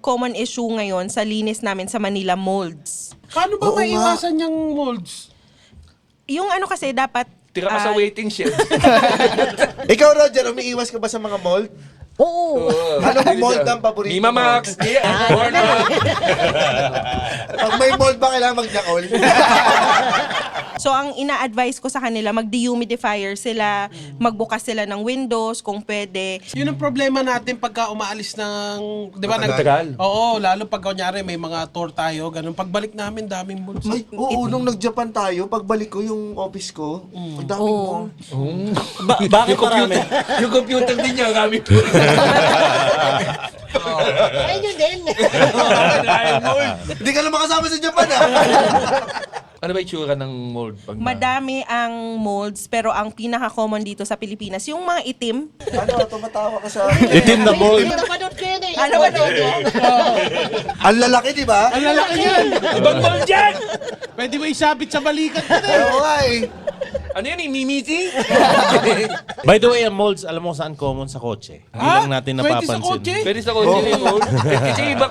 common issue ngayon sa linis namin sa Manila, molds. Paano ba maiwasan yung molds? Yung ano kasi dapat... Tira ka sa waiting shed. Ikaw, Roger, umiiwas ka ba sa mga mold? Oo. Anong mold ang paborito Mima mo? Max. Pag may mold ba, kailangan magjakol? So ang ina-advise ko sa kanila, mag-dehumidifier sila, magbukas sila ng windows kung pwede. Yun ang problema natin pagka umaalis ng, di ba? Matagal. Oo, lalo pag kunyari may mga tour tayo, ganun. Pagbalik namin, daming molds. Ay, oo, nung nag-Japan tayo, pagbalik ko yung office ko, ang daming mold. Bakit marami? Yung computer din niya, kami. Ayun din. Hindi ka na makasama sa Japan, ah! Ano ba itsura ng mold? Pag Madami ang molds, pero ang pinaka-common dito sa Pilipinas, yung mga itim. Ano, tumatawa ka sa... Itim na mold. Napanood ko yun eh. Ano ba yun? Ang lalaki, di ba? Ang lalaki niyan! Ibang mold yan! Pwede mo isabit sa balikat ka na. Oo nga eh. Ano yan, mimiti? By the way, ang molds, alam mo saan common sa kotse? Hindi lang natin Pwede sa napapansin. kotse? Pwede sa kotse yung mold. Kasi iba